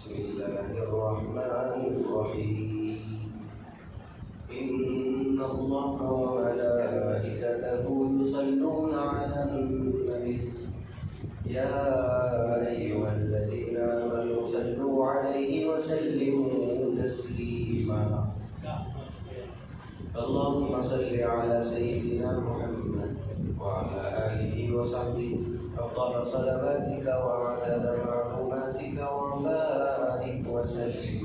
بسم الله الرحمن الرحيم إن الله وملائكته يصلون على النبي يا أيها الذين آمنوا صلوا عليه وسلموا تسليما اللهم صل على سيدنا محمد وعلى آله وصحبه أفضل صلواتك وعدد معلوماتك وبارك وسلم.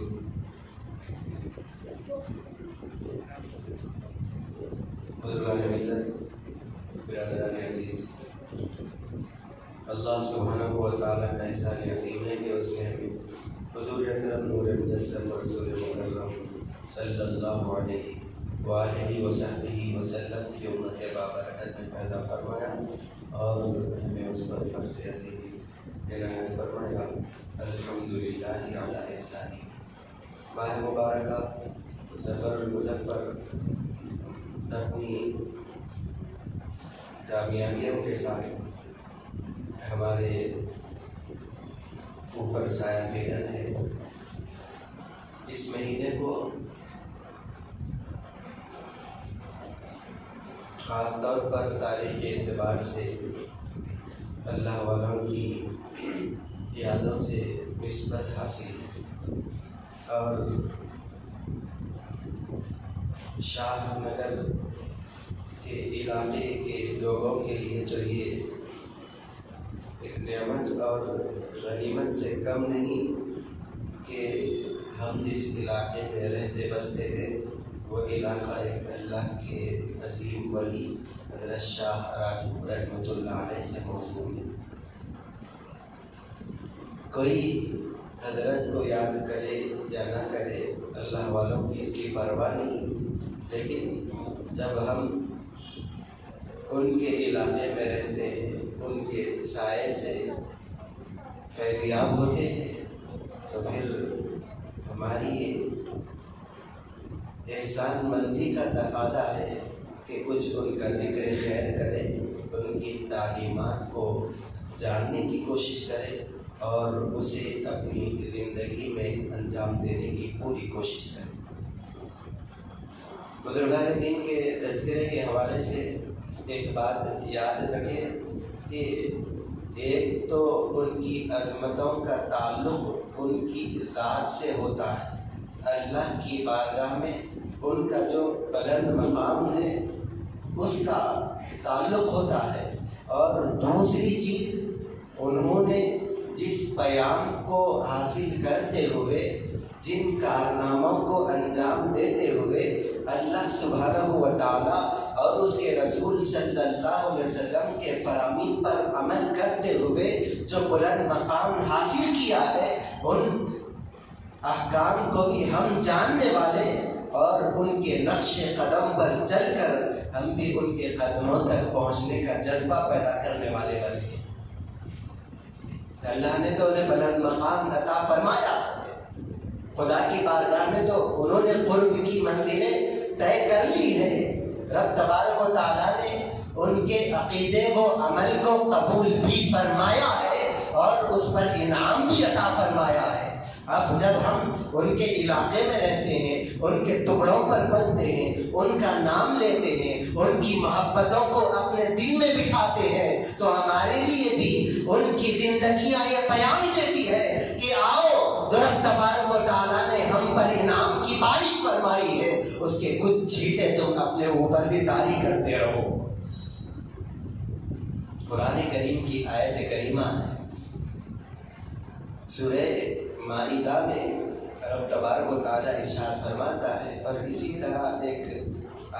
بزرگان ملت، برادران عزیز، اللہ سبحانہ و تعالیٰ کا احسان عظیم ہے کہ اس نے ہمیں حضور اکرم نور مجسم رسول مکرم صلی اللہ علیہ وآلہ وصحبہ وسلم کی امت بابرکت میں پیدا فرمایا اور ہمیں اس پر فخر عظیم عنایت فرمایا. الحمدللہ علی احسانی. ماہ مبارکہ سفر المظفر اپنی کامیابیوں کے ساتھ ہمارے اوپر سایہ فکن ہے. اس مہینے کو خاص طور پر تاریخ کے اعتبار سے اللہ والوں کی یادوں سے نسبت حاصل ہے اور شاہ نگر کے علاقے کے لوگوں کے لیے تو یہ ایک نعمت اور غنیمت سے کم نہیں کہ ہم جس علاقے میں رہتے بستے ہیں وہ علاقہ ایک اللہ کے عظیم ولی حضرت شاہ راجو رحمۃ اللہ علیہ سے موصول ہے. کوئی حضرت کو یاد کرے یا نہ کرے اللہ والوں کی اس کی پرواہ نہیں، لیکن جب ہم ان کے علاقے میں رہتے ہیں، ان کے سائے سے فیضیاب ہوتے ہیں، تو پھر ہماری احسان مندی کا تقاضا ہے کہ کچھ ان کا ذکر خیر کریں، ان کی تعلیمات کو جاننے کی کوشش کریں اور اسے اپنی زندگی میں انجام دینے کی پوری کوشش کریں. بزرگان دین کے تذکرے کے حوالے سے ایک بات یاد رکھیں کہ ایک تو ان کی عظمتوں کا تعلق ان کی ذات سے ہوتا ہے، اللہ کی بارگاہ میں ان کا جو بلند مقام ہے اس کا تعلق ہوتا ہے، اور دوسری چیز انہوں نے جس پیام کو حاصل کرتے ہوئے، جن کارناموں کو انجام دیتے ہوئے اللہ سبحانہ و تعالیٰ اور اس کے رسول صلی اللہ علیہ وسلم کے فرامین پر عمل کرتے ہوئے جو بلند مقام حاصل کیا ہے، ان احکام کو بھی ہم جاننے والے اور ان کے نقش قدم پر چل کر ہم بھی ان کے قدموں تک پہنچنے کا جذبہ پیدا کرنے والے بنے. اللہ نے تو انہیں بلند مقام عطا فرمایا، خدا کی بارگاہ میں تو انہوں نے قرب کی منزلیں طے کر لی ہے. رب تبارک و تعالیٰ نے ان کے عقیدے و عمل کو قبول بھی فرمایا ہے اور اس پر انعام بھی عطا فرمایا ہے. اب جب ہم ان کے علاقے میں رہتے ہیں، ان کے ٹکڑوں پر پلتے ہیں، ان کا نام لیتے ہیں، ان کی محبتوں کو اپنے دل میں بٹھاتے ہیں، تو ہمارے لیے بھی ان کی زندگیاں یہ پیام دیتی ہے کہ آؤ، جو رب تبارک و تعالیٰ نے ہم پر انعام کی بارش فرمائی ہے اس کے کچھ چھینٹے تم اپنے اوپر بھی طاری کرتے رہو. قرآن کریم کی آیت کریمہ ہے، سورہ مائدہ میں رب تبارک و تعالیٰ ارشاد فرماتا ہے، اور اسی طرح ایک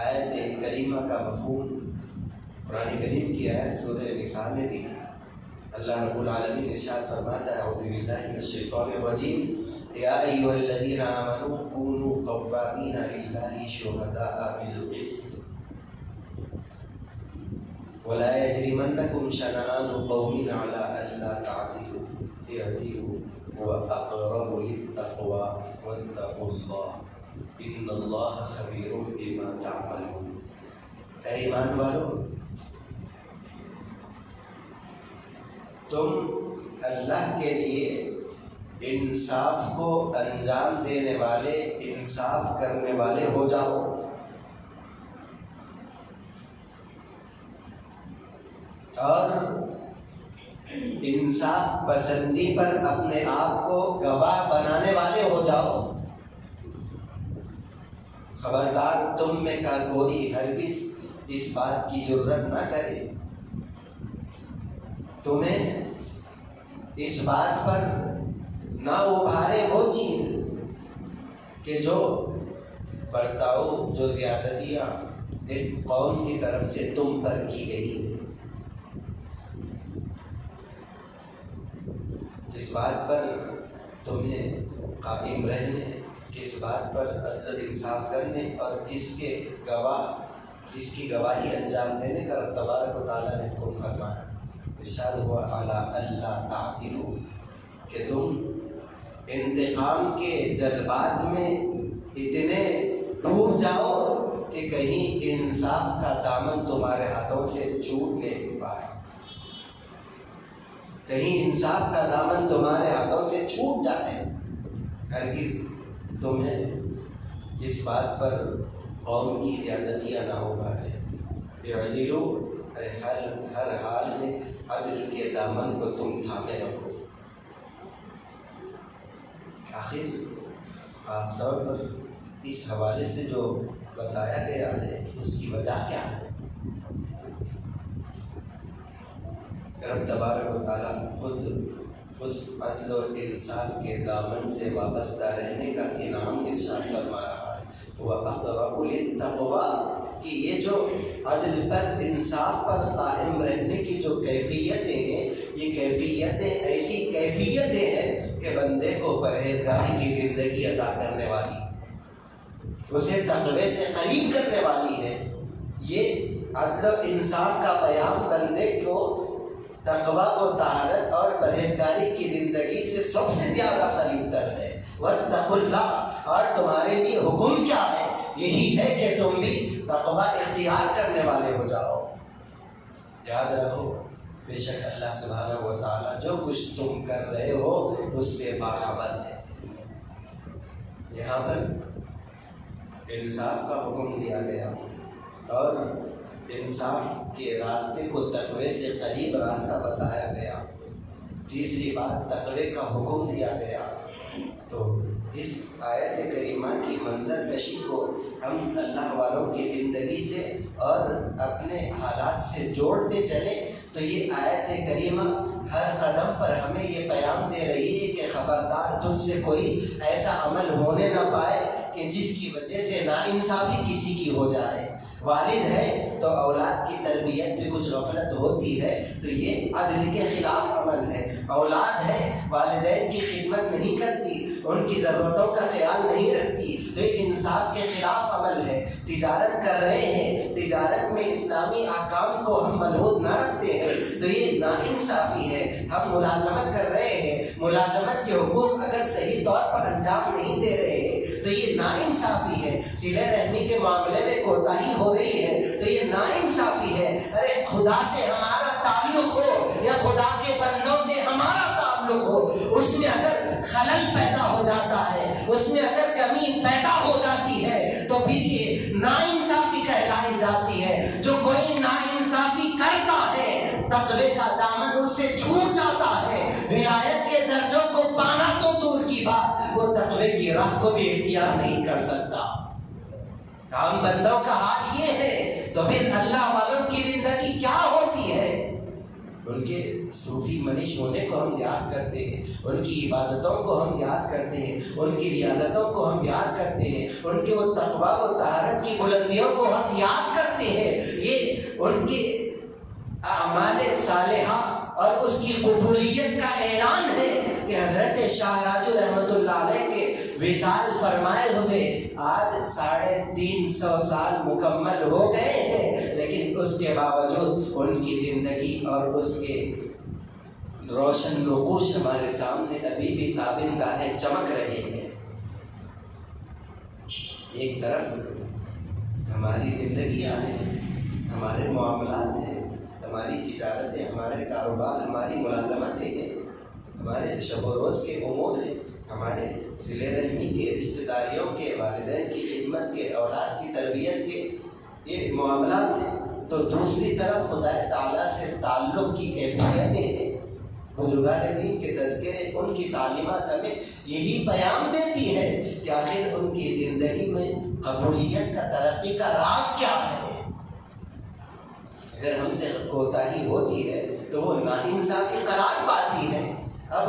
آیت کریمہ کا مفہوم قرآن کریم کی آیت سورہ نساء میں بھی ہے. اللہ رب العالمین ارشاد فرماتا ہے، اعوذ باللہ من الشیطان الرجیم، یا ایھا الذین آمنوا کونوا قوامین للہ شہداء بالقسط ولا یجرمنکم شنآن قوم علی الا تعدلوا اعدلوا هو اقرب للتقوى واتقوا اللہ ان اللہ خبیر بما تعملون. اے ایمان والو، تم اللہ کے لیے انصاف کو انجام دینے والے، انصاف کرنے والے ہو جاؤ۔ اور انصاف پسندی پر اپنے آپ کو گواہ بنانے والے ہو جاؤ۔ خبردار تم میں کا کوئی ہرگز اس بات کی جرت نہ کرے، تمہیں اس بات پر نہ ابھارے وہ چیز کہ جو برتاؤ، جو زیادتیاں ایک قوم کی طرف سے تم پر کی گئی ہے، کس بات پر تمہیں قائم رہنے، کس بات پر عدل انصاف کرنے اور کس کی گواہی انجام دینے کا رب تبارک و تعالیٰ نے حکم فرمایا۔ ارشاد ہوا اعلیٰ اللہ تعدلوا، کہ تم انتقام کے جذبات میں اتنے ڈوب جاؤ کہ کہیں انصاف کا دامن تمہارے ہاتھوں سے چھوٹ نہیں پائے، کہیں انصاف کا دامن تمہارے ہاتھوں سے چھوٹ جائے۔ ہرگز تمہیں اس بات پر قوم کی زیادتیاں نہ ہو پائے۔ اعدلوا، ہر حال میں عدل کے دامن کو تم تھامے رکھو۔ آخر خاص طور پر اس حوالے سے جو بتایا گیا ہے اس کی وجہ کیا ہے؟ رب تبارک و تعالیٰ خود اس عدل و انصاف کے دامن سے وابستہ رہنے کا انعام ارشاد فرما رہا ہے۔ وَأَقْرَبُ لِلتَّقْوَىٰ، کہ یہ جو عدل پر، انصاف پر قائم رہنے کی جو کیفیتیں ہیں، یہ کیفیتیں ایسی کیفیتیں ہیں کہ بندے کو پرہیزگاری کی زندگی عطا کرنے والی، اسے تقوی سے قریب کرنے والی ہے۔ یہ عدل و انصاف کا پیام بندے کو تقوی و طہارت اور پرہیزگاری کی زندگی سے سب سے زیادہ قریب تر ہے۔ وَاتَّقُوا اللَّهَ، اور تمہارے لیے حکم کیا ہے؟ یہی ہے کہ تم بھی تقوی اختیار کرنے والے ہو جاؤ۔ یاد رکھو، بے شک اللہ سبحانہ و تعالیٰ جو کچھ تم کر رہے ہو اس سے باخبر ہے۔ یہاں پر انصاف کا حکم دیا گیا اور انصاف کے راستے کو تقوی سے قریب راستہ بتایا گیا۔ تیسری بات، تقوی کا حکم دیا گیا۔ تو اس آیت کریمہ کی منظر کشی کو ہم اللہ والوں کی زندگی سے اور اپنے حالات سے جوڑتے چلیں تو یہ آیت کریمہ ہر قدم پر ہمیں یہ پیام دے رہی ہے کہ خبردار تجھ سے کوئی ایسا عمل ہونے نہ پائے کہ جس کی وجہ سے ناانصافی کسی کی ہو جائے۔ والد ہے تو اولاد کی تربیت میں کچھ غفلت ہوتی ہے تو یہ عدل کے خلاف عمل ہے۔ اولاد ہے، والدین کی خدمت نہیں کرتی، ان کی ضرورتوں کا خیال نہیں رکھتی تو یہ انصاف کے خلاف عمل ہے۔ تجارت کر رہے ہیں، تجارت میں اسلامی احکام کو ہم ملحوظ نہ رکھتے ہیں تو یہ ناانصافی ہے۔ ہم ملازمت کر رہے ہیں، ملازمت کے حقوق اگر صحیح طور پر انجام نہیں دے رہے ہیں تو یہ ناانصافی ہے۔ صلہ رحمی کے معاملے میں کوتاہی ہو رہی ہے تو یہ ناانصافی ہے۔ ارے خدا سے ہمارا تعلق ہو یا خدا کے بندوں سے ہمارا تعلق ہو، اس میں اگر خلل پیدا ہو جاتا ہے، اس میں اگر کمی پیدا ہو جاتی ہے تو پھر یہ ناانصافی کہلائی جاتی ہے۔ جو کوئی ناانصافی کرتا ہے تقوی کا دامن اس سے چھوٹ جاتا ہے۔ ولایت کے درجوں کو پانا تو دور کی بات، وہ تقوی کی راہ کو بھی اختیار نہیں کر سکتا۔ عام بندوں کا حال یہ ہے تو پھر اللہ والوں کی زندگی کیا ہوتی ہے؟ ان کے صوفی منش ہونے کو ہم یاد کرتے ہیں، ان کی عبادتوں کو ہم یاد کرتے ہیں، ان کی ریاضتوں کو ہم یاد کرتے ہیں، ان کے وہ تقویٰ و طہارت کی بلندیوں کو ہم یاد کرتے ہیں۔ یہ ان کے اعمال صالحہ اور اس کی قبولیت کا اعلان ہے کہ حضرت شاہ راجو رحمۃ اللہ علیہ کے وصال فرمائے ہوئے آج 350 سال مکمل ہو گئے ہیں، لیکن اس کے باوجود ان کی زندگی اور اس کے روشن نقوش ہمارے سامنے ابھی بھی تابندہ ہے، چمک رہے ہیں۔ ایک طرف ہماری زندگیاں ہیں، ہمارے معاملات ہیں، ہماری تجارتیں، ہمارے کاروبار، ہماری ملازمتیں ہیں، ہمارے شب و روز کے امور ہیں، ہمارے صلہ رحمی کے، رشتہ داریوں کے، والدین کی خدمت کے، اولاد کی تربیت کے یہ معاملات ہیں، تو دوسری طرف خدا تعالیٰ سے تعلق کی کیفیتیں ہیں۔ بزرگان دین کے تذکرے، ان کی تعلیمات ہمیں یہی پیام دیتی ہے کہ آخر ان کی زندگی میں قبولیت کا، ترقی کا راز کیا ہے۔ اگر ہم سے کوتاہی ہوتی ہے تو وہ ناانصافی قرار پاتی ہے۔ اب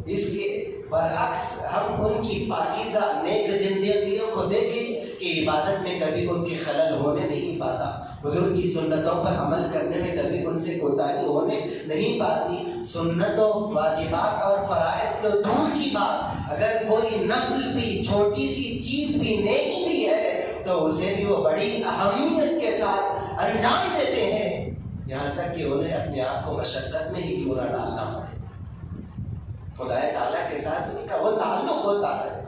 اس کے برعکس ہم ان کی پاکیزہ نیک زندگیوں کو دیکھیں کہ عبادت میں کبھی ان کی خلل ہونے نہیں پاتا، بزرگ کی سنتوں پر عمل کرنے میں کبھی ان سے کوتاہی ہونے نہیں پاتی۔ سنتوں، واجبات اور فرائض تو دور کی بات، اگر کوئی نفل بھی، چھوٹی سی چیز بھی، نیکی بھی ہے تو اسے بھی وہ بڑی اہمیت کے ساتھ انجام دیتے ہیں، یہاں تک کہ انہیں اپنے آپ کو مشقت میں ہی کیوں نہ ڈالنا پڑے۔ خدا تعالیٰ کے ساتھ ان کا وہ تعلق ہوتا ہے۔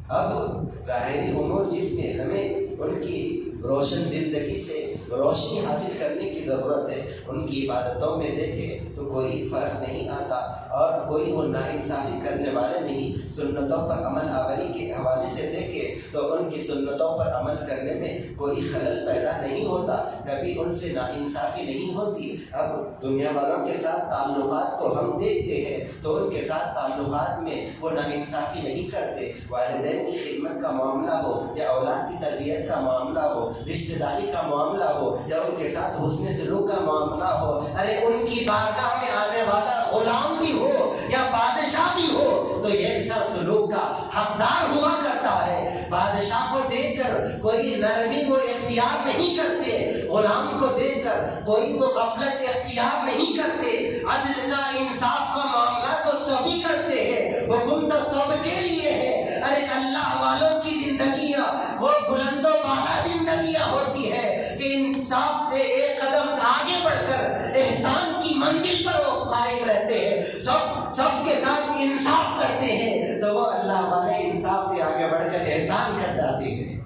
اب ظاہری امور جس میں ہمیں ان کی روشن زندگی سے روشنی حاصل کرنے کی ضرورت ہے، ان کی عبادتوں میں دیکھیں تو کوئی فرق نہیں آتا اور کوئی وہ ناانصافی کرنے والے نہیں۔ سنتوں پر عمل آوری کے حوالے سے دیکھیں تو ان کی سنتوں پر عمل کرنے میں کوئی خلل پیدا نہیں ہوتا، کبھی ان سے ناانصافی نہیں ہوتی۔ اب دنیا والوں کے ساتھ تعلقات کو ہم دیکھتے ہیں تو ان کے ساتھ تعلقات میں وہ ناانصافی نہیں کرتے۔ والدین کی خدمت کا معاملہ ہو یا اولاد کی تربیت کا معاملہ ہو، رشتہ داری کا معاملہ ہو یا ان کے ساتھ حسن سلوک کا معاملہ ہو، ارے ان کی بارگاہ میں آنے والا غلام بھی ہو یا بادشاہ بھی ہو تو یکساں سلوک کا حقدار ہوا کرتا ہے۔ بادشاہ کو دیکھ کر کوئی نرمی کو اختیار نہیں کرتے، غلام کو دیکھ کر کوئی وہ غفلت اختیار نہیں کرتے۔ عدل کا، انصاف کا معاملہ تو سبھی کرتے ہیں، حکم تو سب کے لیے ہے۔ ارے اللہ والوں کی زندگیاں وہ بلند و بالا زندگیاں ہوتی ہے کہ انصاف سے ایک قدم آگے بڑھ کر احسان کی منزل پر وہ قائم رہتے ہیں، سب کے ساتھ انصاف کرتے ہیں، تو وہ اللہ والے انصاف سے آگے بڑھ کر احسان کر جاتے ہیں۔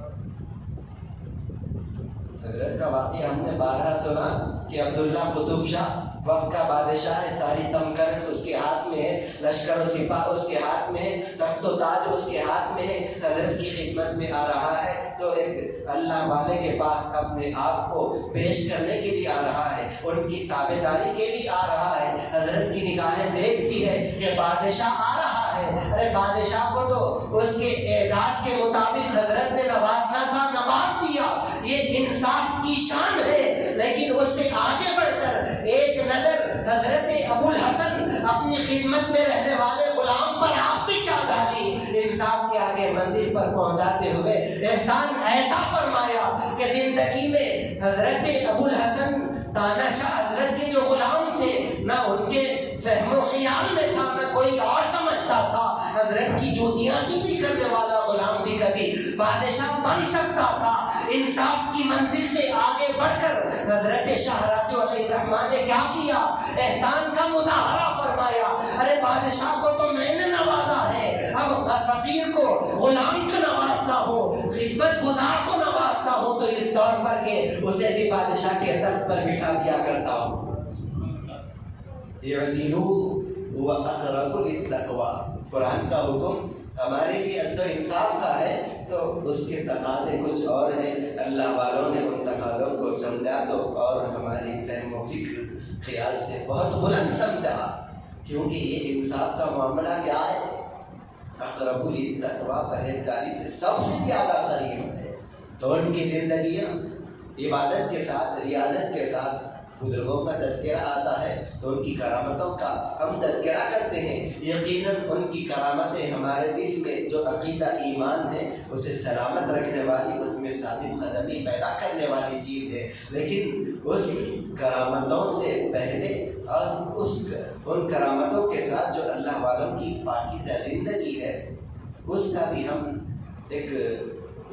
حضرت کا واقعہ ہم نے بارہا سنا کہ عبداللہ قطب شاہ وقت کا بادشاہ ہے، ساری تمکنت اس کے ہاتھ میں ہے، لشکر و سپاہ اس کے ہاتھ میں ہے، تخت و تاج اس کے ہاتھ میں ہے، حضرت کی خدمت میں آ رہا ہے تو ایک اللہ والے کے پاس اپنے آپ کو پیش کرنے کے لیے آ رہا ہے، ان کی تابع داری کے لیے آ رہا ہے۔ حضرت کی نگاہیں دیکھتی ہے کہ بادشاہ آ رہا ہے، ارے بادشاہ کو تو اس کے اعزاز کے مطابق حضرت نے نوازنا تھا، نواز دیا، یہ انصاف کی شان ہے، لیکن اس سے آگے بڑھ کر ایک نظر حضرت ابو الحسن اپنی خدمت میں رہنے والے غلام پر آپ نے کیا ڈالی، انصاف کے آگے منزل پر پہنچاتے ہوئے احسان ایسا فرمایا کہ زندگی میں حضرت ابو الحسن تاناشاہ حضرت کے جو غلام تھے، نہ ان کے فہم و خیال میں تھا، نہ کوئی اور سمجھتا تھا حضرت کی جوتیاں سیدھی کرنے والا غلام بھی کبھی بادشاہ بن سکتا تھا۔ انصاف کی منزل سے آگے بڑھ کر حضرت شاہ راجو علیہ الرحمن نے کیا کیا، احسان کا مظاہرہ فرمایا، ارے بادشاہ کو تو میں نے نوازا ہے، اب فقیر کو، غلام کو نوازتا ہوں، خدمت گزار کو نوازتا ہوں، تو اس طور پر کہ اسے بھی بادشاہ کے تخت پر بٹھا دیا کرتا ہوں۔ اعدلوا هو اقرب للتقوى، قرآن کا حکم ہمارے لیے عدل و انصاف کا ہے تو اس کے تقاضے کچھ اور ہیں، اللہ والوں نے ان تقاضوں کو سمجھا تو اور ہماری فہم و فکر خیال سے بہت بلند سمجھا، کیونکہ یہ انصاف کا معاملہ کیا ہے، اقرب للتقوى، پرہیزگاری سے سب سے زیادہ قریب ہے۔ تو ان کی زندگیاں عبادت کے ساتھ، ریاضت کے ساتھ بزرگوں کا تذکرہ آتا ہے تو ان کی کرامتوں کا ہم تذکرہ کرتے ہیں۔ یقیناً ان کی کرامتیں ہمارے دل میں جو عقیدہ ایمان ہے اسے سلامت رکھنے والی، اس میں ثابت قدمی پیدا کرنے والی چیز ہے، لیکن اس کرامتوں سے پہلے اور ان کرامتوں کے ساتھ جو اللہ والوں کی پاکیزہ زندگی ہے اس کا بھی ہم ایک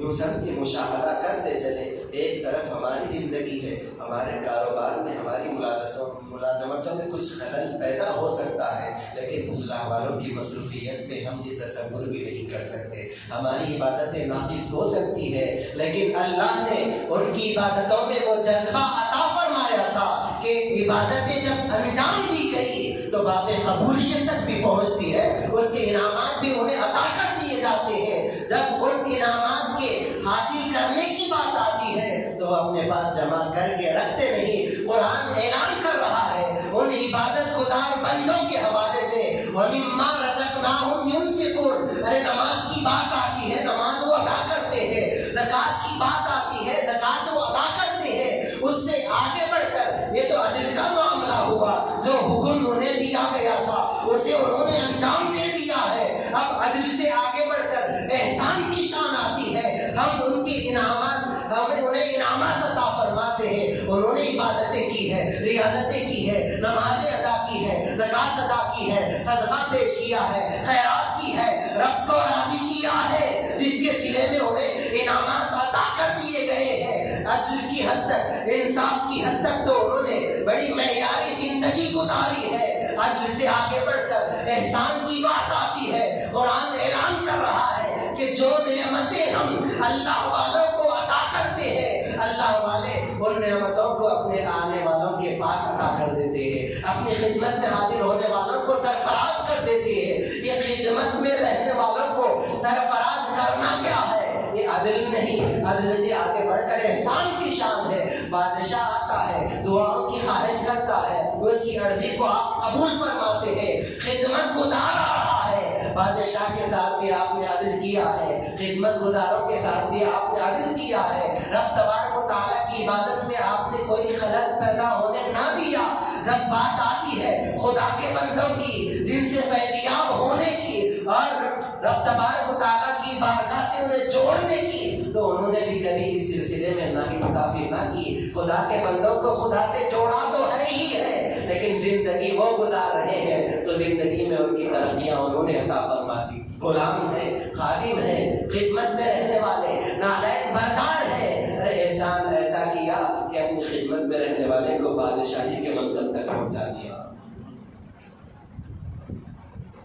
یوں سمجھے مشاہدہ کرتے چلے. ایک طرف ہماری زندگی ہے، ہمارے کاروبار میں، ہماری ملازمتوں میں کچھ خلل پیدا ہو سکتا ہے، لیکن اللہ والوں کی مصروفیت پہ ہم یہ تصور بھی نہیں کر سکتے. ہماری عبادتیں ناقص ہو سکتی ہے، لیکن اللہ نے ان کی عبادتوں میں وہ جذبہ عطا فرمایا تھا کہ عبادتیں جب انجام دی گئی تو باب قبولیت تک بھی پہنچتی ہے، اس کے انعامات بھی انہیں عطا کر دیے جاتے ہیں. جب ان انعامات کے حاصل کرنے کی بات آتی ہے تو وہ اپنے پاس جمع کر کے رکھتے نہیں. قرآن اعلان کر رہا ہے ان عبادت گزار بندوں کے حوالے سے، وَمِمَّا رَزَقْنَاهُمْ يُنْفِقُونَ. ارے نماز کی بات آتی ہے، نماز وہ ادا کرتے ہیں. زکوٰۃ کی بات آتی ہے، زکوٰۃ وہ ادا کرتے ہیں. اس سے آگے بڑھ کر یہ تو عدل کا معاملہ ہوا، جو حکم انہیں دیا گیا تھا اسے انہوں نے انجام دے دیا ہے. اب عدل سے آگے بڑھ کر احسان کی شان آتی ہے. ہم ان کے انعامات، ہمیں انہیں انعامات عطا فرماتے ہیں. انہوں نے عبادتیں کی ہے، ریاضتیں کی ہے، نمازیں ادا کی ہے، زکوٰۃ ادا کی ہے، صدقہ پیش کیا ہے، خیرات کی ہے، رب کو راضی کیا ہے، جس کے صلے میں انہیں انعامات عطا کر دیے گئے ہیں. عدل کی حد تک، انصاف کی حد تک تو انہوں نے بڑی معیاری زندگی گزاری ہے. عدل سے آگے بڑھ کر احسان کی بات آتی ہے. قرآن اعلان کر رہا ہے کہ جو نعمتیں ہم اللہ والوں کو عطا کرتے ہیں، اللہ والے ان نعمتوں کو اپنے آنے والوں کے پاس عطا کر دیتے ہیں، اپنی خدمت میں حاضر ہونے والوں کو سرفراز کر دیتے ہیں. یہ خدمت میں رہنے والوں کو سرفراز کرنا کیا ہے؟ یہ عدل نہیں، عدل سے آگے بڑھ کر احسان کی شان ہے. بادشاہ آتا ہے، دعاؤں کی خواہش کرتا ہے، اس کی عرضی کو آپ قبول فرماتے ہیں. خدمت گزار آ رہا ہے، بادشاہ کے ساتھ بھی آپ نے عدل کیا ہے، خدمت گزاروں کے ساتھ بھی آپ نے عدل کیا ہے. رب تبارک و تعالیٰ کی عبادت میں آپ نے کوئی خلل پیدا ہونے نہ دیا. جب بات آتی ہے خدا کے بندوں کی جن سے فیضیاب ہونے کی اور رب تبارک و تعالیٰ کی بارگاہ سے انہیں جوڑنے کی، تو انہوں نے بھی کبھی اس سلسلے میں ناانصافی نہ کی. خدا کے بندوں کو خدا سے جوڑا تو ہے ہی ہے، لیکن زندگی وہ گزار رہے ہیں تو زندگی میں ان کی ترقیاں انہوں نے عطا فرما دی. غلام ہے، خادم ہے، خدمت میں رہنے والے، نالائق بردار ہے. احسان ایسا کیا کہ اپنی خدمت میں رہنے والے کو بادشاہی کے منصب تک پہنچا دیا.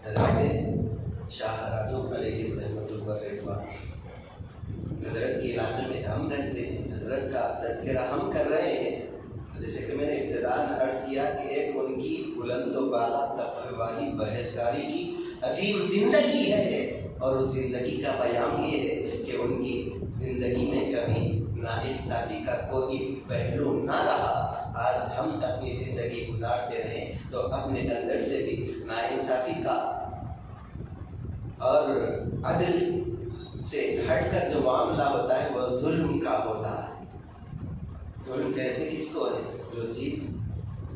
حضرت شاہ راجو علیہ رحمۃ اللہ رضوان، حضرت کے علاقے میں ہم رہتے ہیں، حضرت کا تذکرہ ہم کر رہے ہیں. تو جیسے کہ میں نے ابتداء میں عرض کیا کہ ایک ان کی بلند و بالا تقوی والی پرہیزگاری کی عظیم زندگی ہے، اور اس زندگی کا پیام یہ ہے کہ ان کی زندگی میں کبھی ناانصافی کا کوئی پہلو نہ رہا. آج ہم اپنی زندگی گزارتے رہیں تو اپنے اندر سے بھی ناانصافی کا اور عدل سے ہٹ کر جو معاملہ ہوتا ہے وہ ظلم کا ہوتا ہے. ظلم کہتے کس کو ہے؟ جو چیز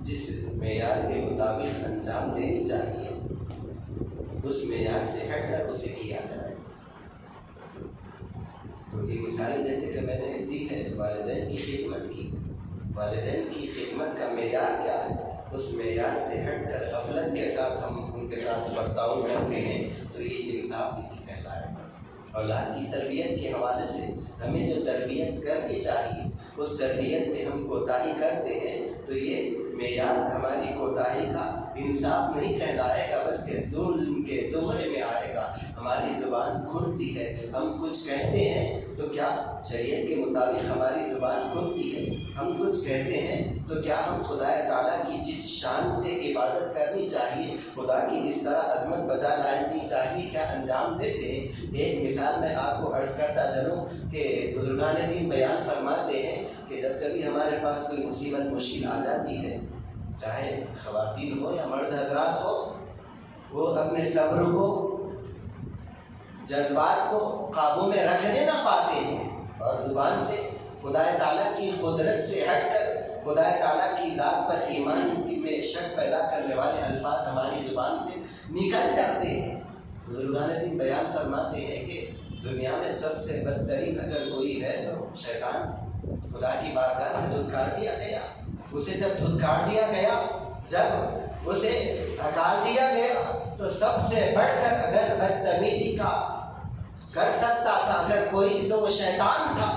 جس معیار کے مطابق انجام دینی چاہیے اس معیار سے ہٹ کر اسے کیا جائے. دو تین مثالیں جیسے کہ میں نے دی ہے والدین کی خدمت کی. والدین کی خدمت کا معیار کیا ہے؟ اس معیار سے ہٹ کر غفلت کے ساتھ ہم ان کے ساتھ برتاؤ کرتے ہیں تو یہ انصاف نہیں کہلائے. اولاد کی تربیت کے حوالے سے ہمیں جو تربیت کرنی چاہیے اس تربیت میں ہم کوتاہی کرتے ہیں تو یہ معیار ہماری کوتاہی کا انصاف نہیں کہلائے گا، بلکہ ظلم کے زمرے میں آئے گا. ہماری زبان کھلتی ہے، ہم کچھ کہتے ہیں تو کیا شریعت کے مطابق ہماری زبان کھلتی ہے؟ ہم کچھ کہتے ہیں تو کیا ہم خدا تعالیٰ کی جس شان سے عبادت کرنی چاہیے، خدا کی جس طرح عظمت بجا لانی چاہیے، کیا انجام دیتے ہیں؟ ایک مثال میں آپ کو عرض کرتا چلوں کہ بزرگان دین بیان فرماتے ہیں کہ جب کبھی ہمارے پاس کوئی مصیبت مشکل آ جاتی ہے، چاہے خواتین ہو یا مرد حضرات ہو، وہ اپنے صبر کو، جذبات کو قابو میں رکھنے نہ پاتے ہیں اور زبان سے خدا تعالیٰ کی قدرت سے ہٹ کر خدا تعالیٰ کی ذات پر ایمان میں شک پیدا کرنے والے الفاظ ہماری زبان سے نکل جاتے ہیں. بزرگان دین بیان فرماتے ہیں کہ دنیا میں سب سے بدترین اگر کوئی ہے تو شیطان ہے. خدا کی بارگاہ سے دھتکار دیا گیا، اسے جب دھتکار دیا گیا، جب اسے ہکال دیا گیا تو سب سے بڑھ کر اگر بدتمیزی کا کر سکتا تھا اگر کوئی تو وہ شیطان تھا،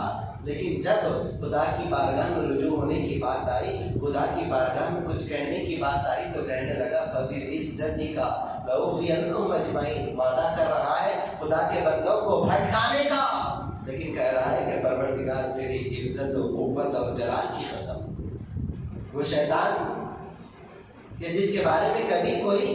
لیکن جب خدا کی بارگاہ میں رجوع ہونے کی بات آئی، خدا کی بارگاہ میں کچھ کہنے کی بات آئی، تو کہنے لگا فَبِعِزَّتِكَ لَأُغْوِيَنَّهُمْ أَجْمَعِينَ، وعدہ کر رہا ہے خدا کے بندوں کو بھٹکانے کا، لیکن کہہ رہا ہے کہ پروردگار تیری عزت و قوت اور جلال کی قسم، وہ شیطان کہ جس کے بارے میں کبھی کوئی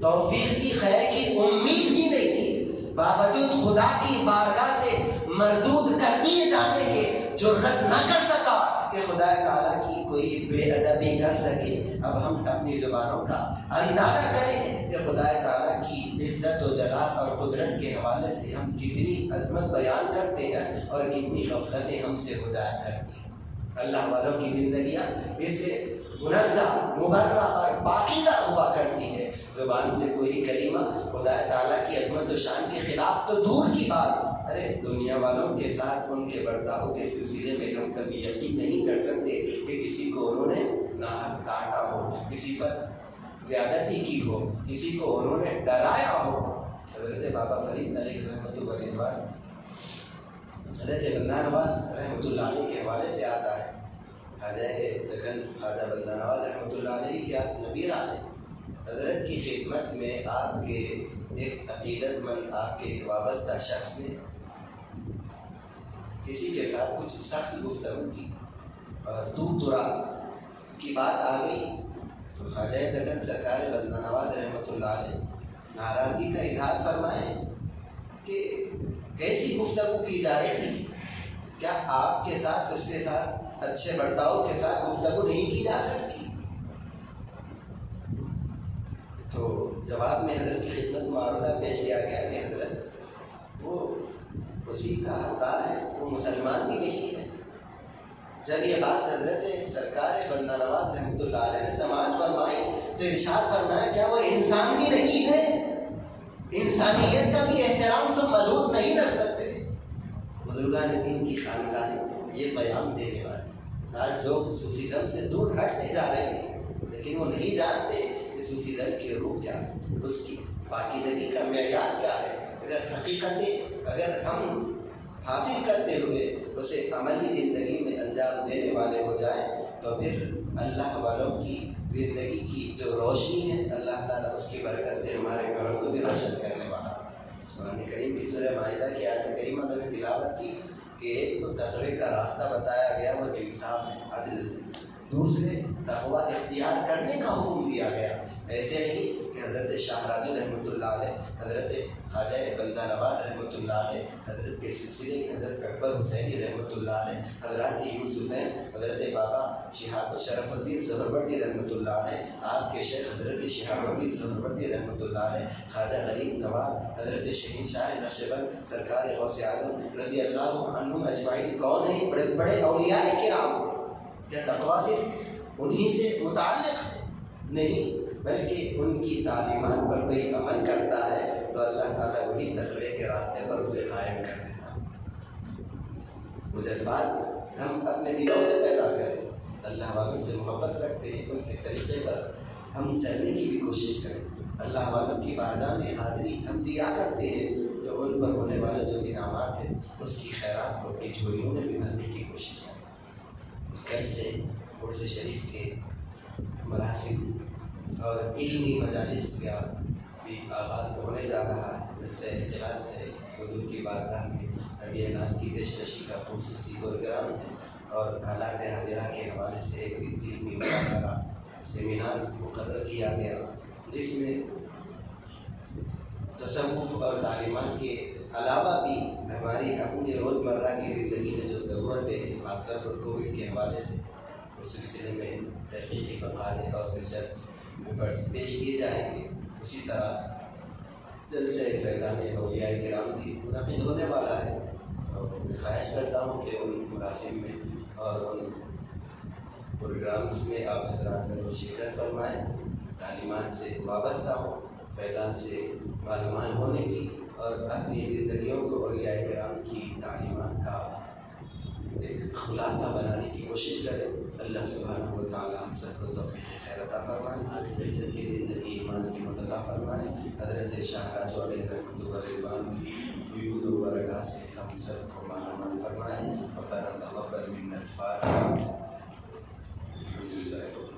توفیق کی خیر کی امید ہی نہیں، باوجود خدا کی بارگاہ سے مردود کر دیے جانے کے جرأت نہ کر سکا کہ خدا تعالیٰ کی کوئی بے ادبی کر سکے۔ اب ہم اپنی زبانوں کا اندازہ کریں کہ خدا تعالیٰ کی عزت و جلال اور قدرت کے حوالے سے ہم کتنی عظمت بیان کرتے ہیں اور کتنی غفلتیں ہم سے ہو جایا کرتی ہیں۔ اللہ والوں کی زندگیاں اس سے منزہ، مبرہ اور پاکیزہ ہوا کرتی ہے۔ زبان سے کوئی کلمہ خدا تعالیٰ کی عظمت و شان کے خلاف تو دور کی بات، ارے دنیا والوں کے ساتھ ان کے برتاؤ کے سلسلے میں ہم کبھی یقین نہیں کر سکتے کہ کسی کو انہوں نے ناحق ڈانٹا ہو، کسی پر زیادتی کی ہو، کسی کو انہوں نے ڈرایا ہو۔ حضرت بابا فرید علیہ رحمۃ اللہ رضوان، حضرت بندہ نواز رحمۃ اللہ علیہ کے حوالے سے آتا ہے، خواجہ دکن خواجہ بندہ نواز رحمۃ اللہ علیہ کیا نبی رائے حضرت کی خدمت میں آپ کے ایک عقیدت مند، آپ کے ایک وابستہ شخص نے کسی کے ساتھ کچھ سخت گفتگو کی اور دور دراز کی بات آ گئی، تو خواجہ دکن سرکار بندہ نواز رحمۃ اللہ علیہ ناراضگی کا اظہار فرمائے کہ کیسی گفتگو کی جا رہی ہے، کیا آپ کے ساتھ اس کے ساتھ اچھے برتاؤ کے ساتھ گفتگو نہیں کی جا سکتی؟ تو جواب میں حضرت کی خدمت معارضہ پیش کیا گیا کہ حضرت وہ اسی کا حقدار ہے، وہ مسلمان بھی نہیں ہے۔ جب یہ بات حضرت سرکار بندہ نواز رحمۃ اللہ علیہ نے سماعت فرمائی تو ارشاد فرمایا کیا وہ انسان بھی نہیں ہے؟ انسانیت کا بھی احترام تو ملحوظ نہیں رکھ سکتے؟ بزرگان دین کی خانقاہیں یہ پیام دینے والے آج لوگ صوفیزم سے دور ہٹتے جا رہے ہیں، لیکن وہ نہیں جانتے کہ صوفیزم کی روح کیا ہے، اس کی پاکیزگی کا معیار کیا ہے۔ اگر ہم حاصل کرتے ہوئے اسے عملی زندگی میں انجام دینے والے ہو جائیں تو پھر اللہ والوں کی زندگی کی جو روشنی ہے اللہ تعالیٰ اس کی برکت سے ہمارے گھروں کو بھی روشن کرنے والا۔ قرآن کریم کی سورہ مائدہ کی آیت کریمہ میں نے تلاوت کی کہ ایک تو تقوی کا راستہ بتایا گیا، وہ انصاف عدل، دوسرے تقوی اختیار کرنے کا حکم دیا گیا۔ ایسے نہیں کہ حضرت شاہ راجو رحمۃ اللہ علیہ، حضرت خواجہ بندہ نواز رحمۃ اللہ علیہ، حضرت کے سلسلے کے حضرت اکبر حسینی رحمۃ اللہ علیہ، حضرت یوسفین، حضرت بابا شرف الدین سہروردی رحمۃ اللہ علیہ، آپ کے شیخ حضرت شہاب الدین سہروردی رحمۃ اللہ علیہ، خواجہ غریب نواز، حضرت شہنشاہ نقشبند سرکار غوث اعظم رضی اللہ عنہم اجمعین کون ہیں؟ بڑے بڑے اولیاء کرام تھے۔ کیا تقویٰ صرف انہی سے متعلق ہے؟ نہیں، بلکہ ان کی تعلیمات پر کوئی عمل کرتا ہے تو اللہ تعالیٰ وہی تقوی کے راستے پر اسے قائم کر دیتا۔ وہ جذبات ہم اپنے دلوں میں پیدا کریں، اللہ والوں سے محبت رکھتے ہیں، ان کے طریقے پر ہم چلنے کی بھی کوشش کریں، اللہ والوں کی بارگاہ میں حاضری ہم دیا کرتے ہیں تو ان پر ہونے والے جو انعامات ہیں اس کی خیرات کو اپنی جھولیوں میں بھی بھرنے کی کوشش کریں۔ کل سے عرس شریف کے مراسم اور علمی مجالس کا بھی آغاز ہونے جا رہا ہے۔ جلسہ انقلاب ہے، حضور کی بارگاہ میں ادینات کی پیشکشی کا خصوصی پروگرام ہے اور حالات حاضرہ کے حوالے سے ایک علمی مذاکرہ سیمینار مقرر کیا گیا، جس میں تصوف اور تعلیمات کے علاوہ بھی ہماری اپنی روزمرہ کی زندگی میں جو ضرورتیں ہیں، خاص طور پر کووڈ کے حوالے سے اس سلسلے میں تحقیقی مقالے اور ریسرچ پیپرز پیش کیے جائیں گے۔ اسی طرح جلسہ فیضان اولیاء کرام بھی منعقد ہونے والا ہے، تو میں خواہش کرتا ہوں کہ ان مراسم میں اور ان پروگرامز میں آپ حضرات ضرور شرکت فرمائیں، تعلیمات سے وابستہ ہوں، فیضان سے معلومات ہونے کی اور اپنی زندگیوں کو اولیاء کرام کی تعلیمات کا ایک خلاصہ بنانے کی کوشش کریں۔ اللہ سبحانہ و تعالیٰ ہم سب کو توفیق خیر عطا فرمائے، عزت کی زندگی ایمان کی مت عطا فرمائے، حضرت شاہ راجو علیہ رحمۃ اللہ کی فیوز و برکات سے ہم سب کو مالا مال فرمائے. ربنا تقبل منا الفاتحہ. الحمد للہ رب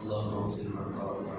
اللهم اغفر من